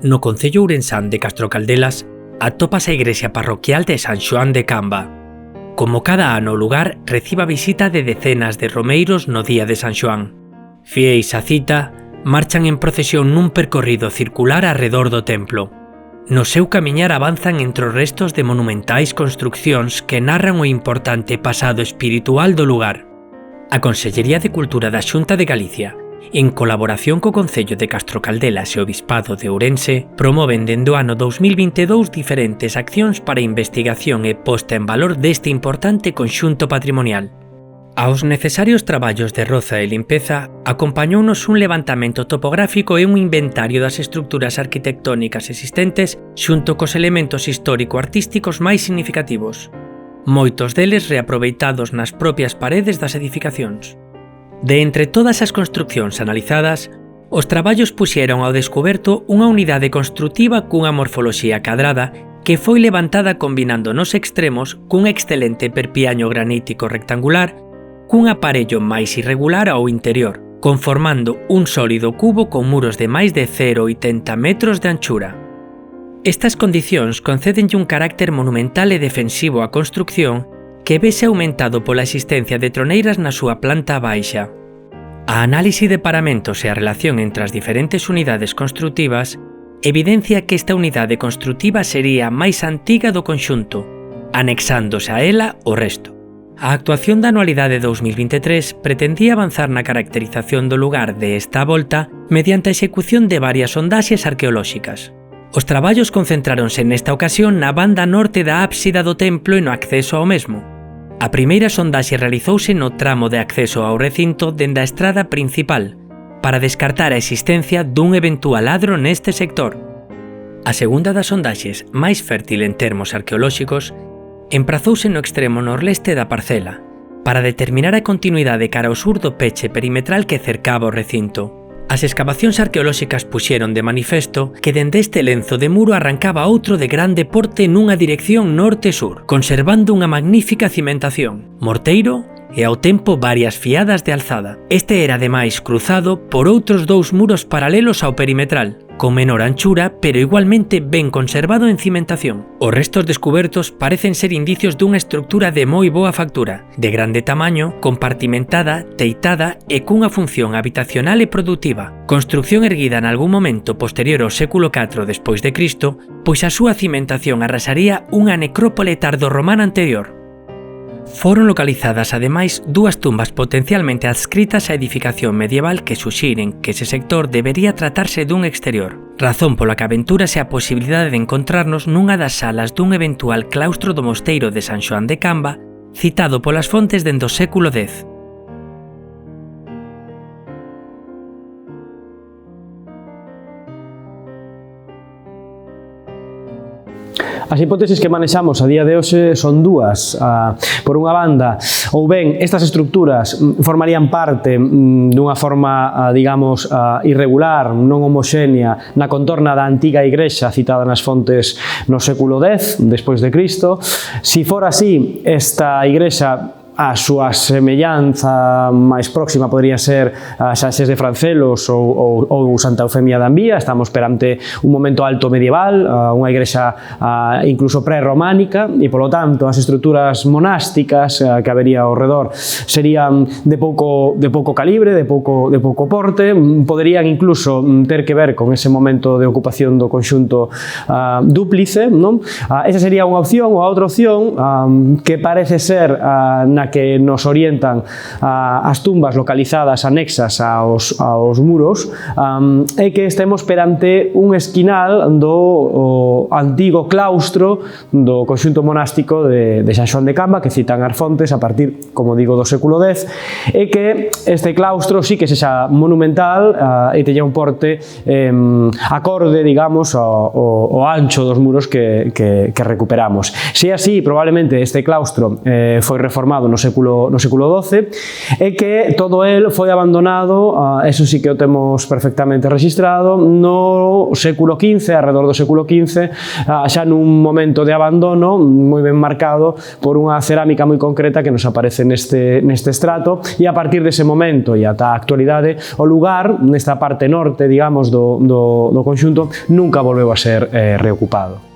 No concello ourensán de Castrocaldelas atópase a igrexa parroquial de San Xoán de Camba. Como cada ano o lugar recibe a visita de decenas de romeiros no día de San Xoán. Fieis á cita, marchan en procesión nun percorrido circular arredor do templo. No seu camiñar avanzan entre os restos de monumentais construccións que narran o importante pasado espiritual do lugar. A Consellería de Cultura da Xunta de Galicia, en colaboración co Concello de Castrocaldelas e o Bispado de Ourense, promoven dende o ano 2022 diferentes accións para a investigación e posta en valor deste importante conxunto patrimonial. Aos necesarios traballos de roza e limpeza acompañounos un levantamento topográfico e un inventario das estruturas arquitectónicas existentes xunto cos elementos histórico-artísticos máis significativos, moitos deles reaproveitados nas propias paredes das edificacións. De entre todas as construccións analizadas, os traballos puxeron ao descuberto unha unidade construtiva cunha morfoloxía cadrada que foi levantada combinando nos extremos cun excelente perpiaño granítico rectangular cun aparello máis irregular ao interior, conformando un sólido cubo con muros de máis de 0,80 metros de anchura. Estas condicións concédenlle un carácter monumental e defensivo á construcción que vese aumentado pola existencia de troneiras na súa planta baixa. A análise de paramentos e a relación entre as diferentes unidades construtivas evidencia que esta unidade construtiva sería a máis antiga do conxunto, anexándose a ela o resto. A actuación da anualidade 2023 pretendía avanzar na caracterización do lugar de esta volta mediante a execución de varias sondaxes arqueolóxicas. Os traballos concentráronse nesta ocasión na banda norte da ábsida do templo e no acceso ao mesmo. A primeira sondaxe realizouse no tramo de acceso ao recinto dende a estrada principal, para descartar a existencia dun eventual adro neste sector. A segunda das sondaxes, máis fértil en termos arqueolóxicos, emprazouse no extremo norleste da parcela, para determinar a continuidade cara ao sur do peche perimetral que cercaba o recinto. As escavacións arqueolóxicas puxeron de manifesto que dende este lenzo de muro arrancaba outro de grande porte nunha dirección norte-sur, conservando unha magnífica cimentación, morteiro e ao tempo varias fiadas de alzada. Este era ademais cruzado por outros dous muros paralelos ao perimetral, con menor anchura pero igualmente ben conservado en cimentación. Os restos descubertos parecen ser indicios dunha estructura de moi boa factura, de grande tamaño, compartimentada, teitada e cunha función habitacional e produtiva. Construcción erguida en algún momento posterior ao século IV despois de Cristo, pois a súa cimentación arrasaría unha necrópole tardorromana anterior. Foron localizadas ademais dúas tumbas potencialmente adscritas á edificación medieval que suxiren que ese sector debería tratarse dun exterior, razón pola que aventúrase a posibilidade de encontrarnos nunha das salas dun eventual claustro do mosteiro de San Xoán de Camba, citado polas fontes dende o século X. As hipótesis que manexamos a día de hoxe son dúas. Por unha banda, ou ben estas estructuras formarían parte dunha forma, digamos, irregular, non homoxénea, na contorna da antiga igrexa citada nas fontes no século X, despois de Cristo. Si fora así, esta igrexa a súa semellanza máis próxima podría ser a Xanxés de Francelos ou Santa Eufemia de Ambía. Estamos perante un momento alto medieval, unha igrexa incluso pré-románica, e polo tanto as estruturas monásticas que habería ao redor serían de pouco calibre, de pouco porte, poderían incluso ter que ver con ese momento de ocupación do conxunto dúplice, non? Esa sería unha opción, ou a outra opción que parece ser na que nos orientan as tumbas localizadas anexas aos muros, é que estemos perante un esquinal do antigo claustro do conxunto monástico de San Xoán de Camba, que citan as fontes a partir, como digo, do século X, e que este claustro sí que sexa monumental e teña un porte acorde, digamos, ao ancho dos muros que recuperamos. Se así, probablemente este claustro foi reformado no século XII, e que todo el foi abandonado, eso sí que o temos perfectamente registrado, no século XV, alrededor do século XV, xa nun momento de abandono moi ben marcado por unha cerámica moi concreta que nos aparece neste estrato, e a partir dese momento e ata a actualidade, o lugar, nesta parte norte, digamos, do conxunto, nunca volveu a ser reocupado.